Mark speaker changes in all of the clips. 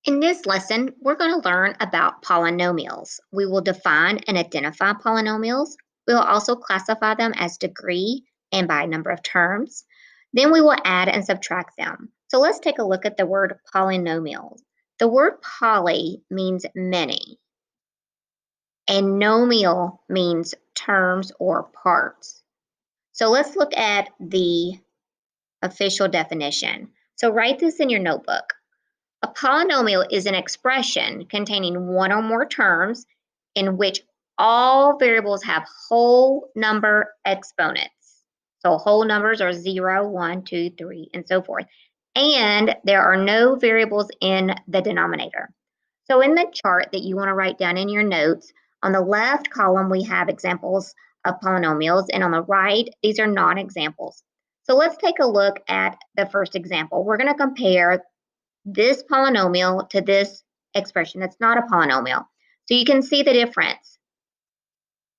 Speaker 1: In this lesson, we're going to learn about polynomials. We will define and identify polynomials. We'll also classify them as degree and by number of terms. Then we will add and subtract them. So let's take a look at the word polynomial. The word poly means many, and nomial means terms or parts. So let's look at the official definition. So write this in your notebook. A polynomial is an expression containing one or more terms in which all variables have whole number exponents. So whole numbers are 0, 1, 2, 3, and so forth. And there are no variables in the denominator. So in the chart that you want to write down in your notes, on the left column, we have examples of polynomials, and on the right, these are non-examples. So let's take a look at the first example. We're going to compare this polynomial to this expression that's not a polynomial. So you can see the difference.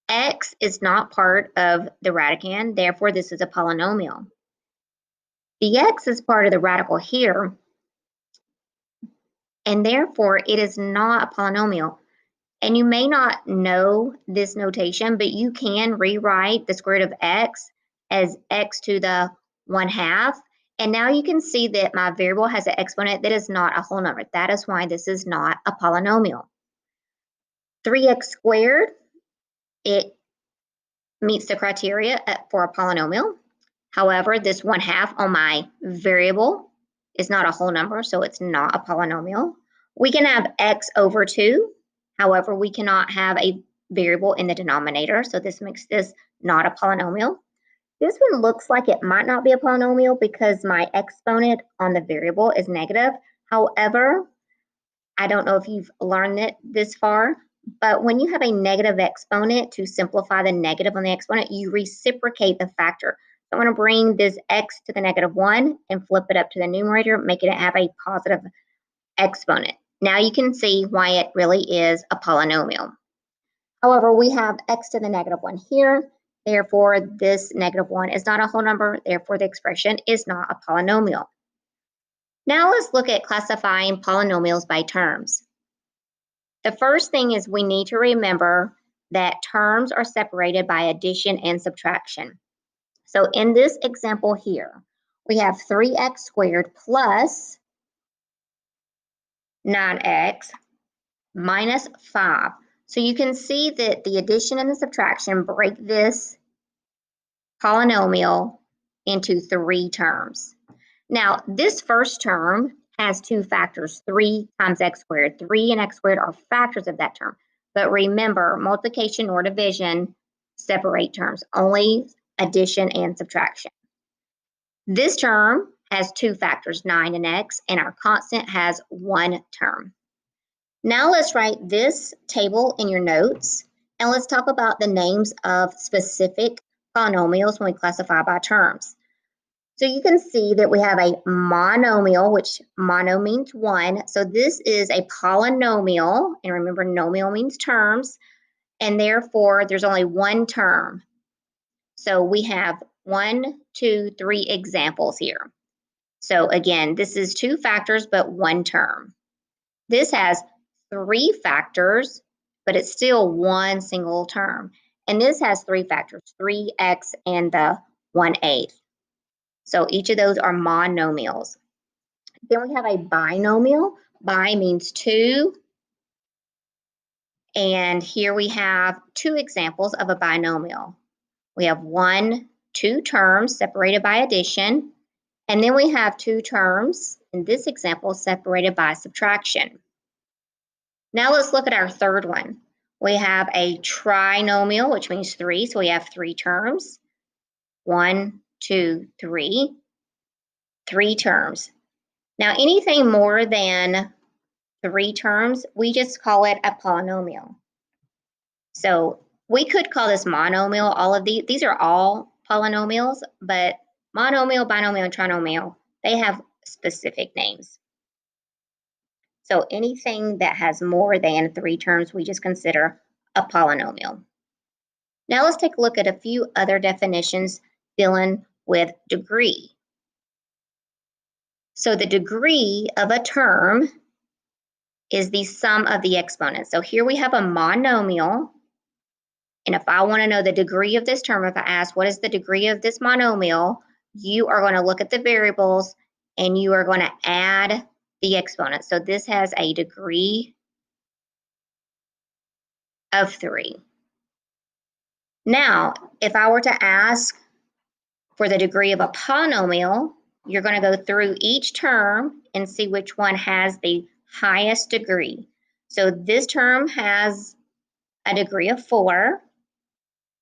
Speaker 1: X is not part of the radicand, therefore this is a polynomial. The x is part of the radical here, and therefore it is not a polynomial. And you may not know this notation, but you can rewrite the square root of x as x to the 1/2. And now you can see that my variable has an exponent that is not a whole number. That is why this is not a polynomial. 3x squared, it meets the criteria for a polynomial. However, this 1/2 on my variable is not a whole number, so it's not a polynomial. We can have x over 2. However, we cannot have a variable in the denominator, so this makes this not a polynomial. This one looks like it might not be a polynomial because my exponent on the variable is negative. However, I don't know if you've learned it this far, but when you have a negative exponent, to simplify the negative on the exponent, you reciprocate the factor. So I'm going to bring this x to the -1 and flip it up to the numerator, making it have a positive exponent. Now you can see why it really is a polynomial. However, we have x to the -1 here. Therefore, this -1 is not a whole number. Therefore, the expression is not a polynomial. Now let's look at classifying polynomials by terms. The first thing is we need to remember that terms are separated by addition and subtraction. So in this example here, we have 3x squared plus 9x minus 5. So you can see that the addition and the subtraction break this polynomial into 3 terms. Now, this first term has 2 factors, 3 times x squared. 3 and x squared are factors of that term. But remember, multiplication or division separate terms, only addition and subtraction. This term has 2 factors, 9 and x, and our constant has 1 term. Now let's write this table in your notes, and let's talk about the names of specific polynomials when we classify by terms. So you can see that we have a monomial, which mono means one. So this is a polynomial, and remember nomial means terms, and therefore there's only one term. So we have 1, 2, 3 examples here. So again, this is 2 factors, but 1 term. This has 3 factors, but it's still 1 single term. And this has 3 factors, 3x and the 1/8. So each of those are monomials. Then we have a binomial. Bi means 2. And here we have 2 examples of a binomial. We have 2 terms separated by addition. And then we have 2 terms, in this example, separated by subtraction. Now let's look at our third one. We have a trinomial, which means 3. So we have 3 terms. 1, 2, 3. 3 terms. Now anything more than 3 terms, we just call it a polynomial. So we could call this monomial. All of these are all polynomials, but monomial, binomial, and trinomial, they have specific names. So anything that has more than 3 terms, we just consider a polynomial. Now let's take a look at a few other definitions dealing with degree. So the degree of a term is the sum of the exponents. So here we have a monomial. And if I want to know the degree of this term, if I ask what is the degree of this monomial, you are going to look at the variables and you are going to add the exponents. So this has a degree of 3. Now, if I were to ask for the degree of a polynomial, you're going to go through each term and see which one has the highest degree. So this term has a degree of 4,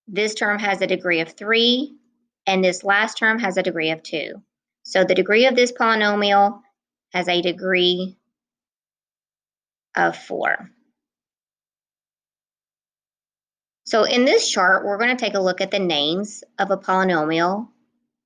Speaker 1: this term has a degree of 3, and this last term has a degree of 2. So the degree of this polynomial has a degree of 4. So in this chart, we're going to take a look at the names of a polynomial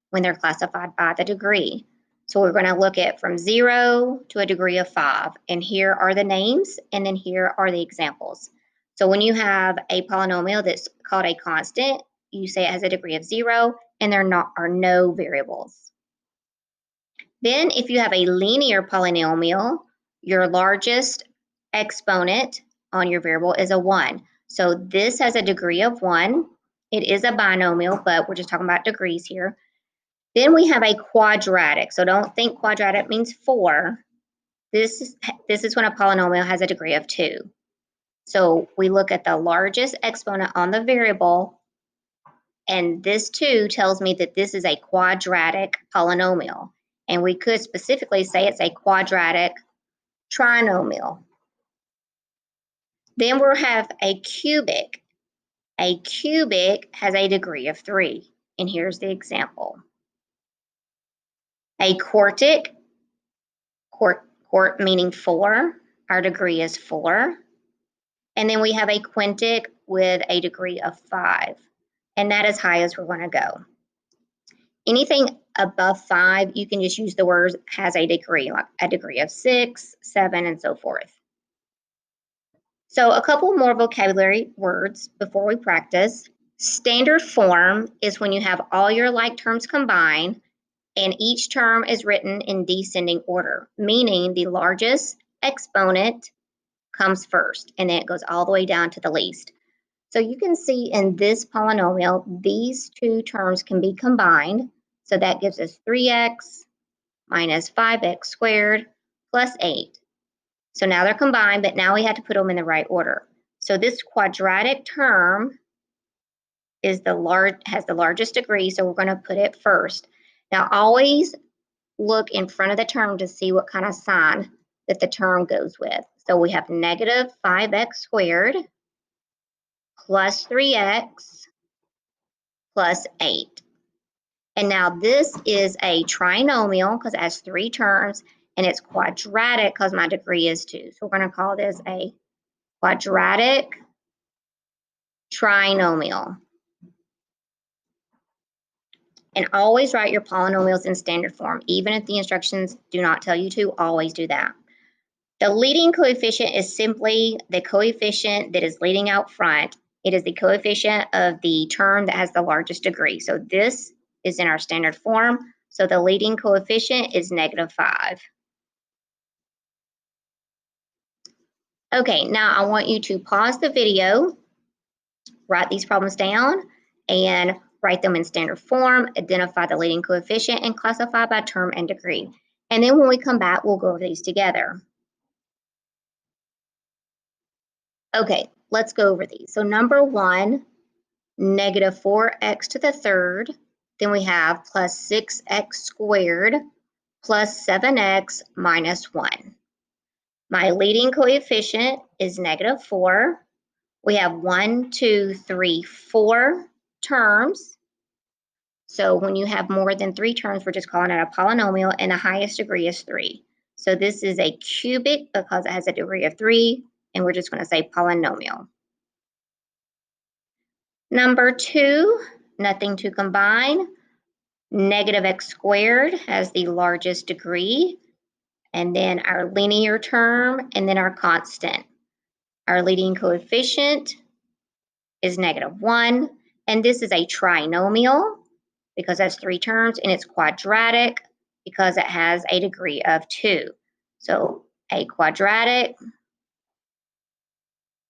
Speaker 1: when they're classified by the degree. So we're going to look at from 0 to a degree of 5. And here are the names, and then here are the examples. So when you have a polynomial that's called a constant, you say it has a degree of 0, and there are no variables. Then if you have a linear polynomial, your largest exponent on your variable is a 1. So this has a degree of 1. It is a binomial, but we're just talking about degrees here. Then we have a quadratic. So don't think quadratic means 4. This is when a polynomial has a degree of 2. So we look at the largest exponent on the variable, and this 2 tells me that this is a quadratic polynomial. And we could specifically say it's a quadratic trinomial. Then we'll have a cubic. A cubic has a degree of 3. And here's the example. A quartic, quart meaning 4, our degree is 4. And then we have a quintic with a degree of 5. And that is high as we're going to go. Anything above 5, you can just use the words has a degree, like a degree of 6, 7, and so forth. So a couple more vocabulary words before we practice. Standard form is when you have all your like terms combined and each term is written in descending order, meaning the largest exponent comes first and then it goes all the way down to the least. So you can see in this polynomial, these two terms can be combined. So that gives us 3x minus 5x squared plus 8. So now they're combined, but now we have to put them in the right order. So this quadratic term has the largest degree, so we're going to put it first. Now always look in front of the term to see what kind of sign that the term goes with. So we have negative 5x squared plus 3x plus 8. And now this is a trinomial because it has 3 terms, and it's quadratic because my degree is 2. So we're going to call this a quadratic trinomial. And always write your polynomials in standard form. Even if the instructions do not tell you to, always do that. The leading coefficient is simply the coefficient that is leading out front. It is the coefficient of the term that has the largest degree. So this is in our standard form. So the leading coefficient is negative 5. Okay, now I want you to pause the video, write these problems down, and write them in standard form, identify the leading coefficient, and classify by term and degree. And then when we come back, we'll go over these together. Okay, let's go over these. So number 1, negative 4x to the third. Then we have plus 6x squared plus 7x minus 1. My leading coefficient is negative 4. We have 1, 2, 3, 4 terms. So when you have more than 3 terms, we're just calling it a polynomial, and the highest degree is 3. So this is a cubic because it has a degree of 3, and we're just going to say polynomial. Number 2, nothing to combine. Negative x squared has the largest degree, and then our linear term, and then our constant. Our leading coefficient is negative 1, and this is a trinomial because it has 3 terms, and it's quadratic because it has a degree of 2. So a quadratic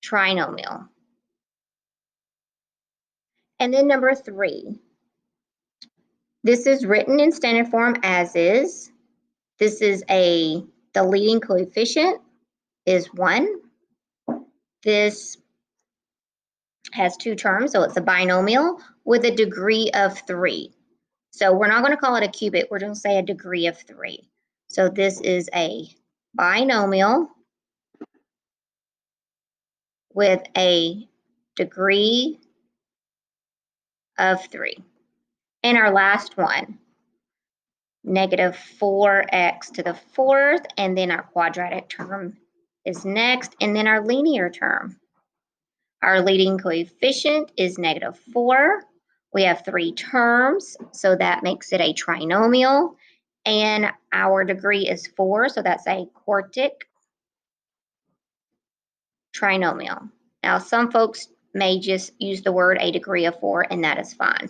Speaker 1: trinomial. And then number 3. This is written in standard form as is. This is the leading coefficient is 1. This has 2 terms, so it's a binomial with a degree of 3. So we're not going to call it a cubic, we're going to say a degree of 3. So this is a binomial with a degree of 3. And our last one, negative 4x to the 4th, and then our quadratic term is next, and then our linear term. Our leading coefficient is negative 4. We have 3 terms, so that makes it a trinomial, and our degree is 4, so that's a quartic trinomial. Now, some folks may just use the word a degree of 4, and that is fine.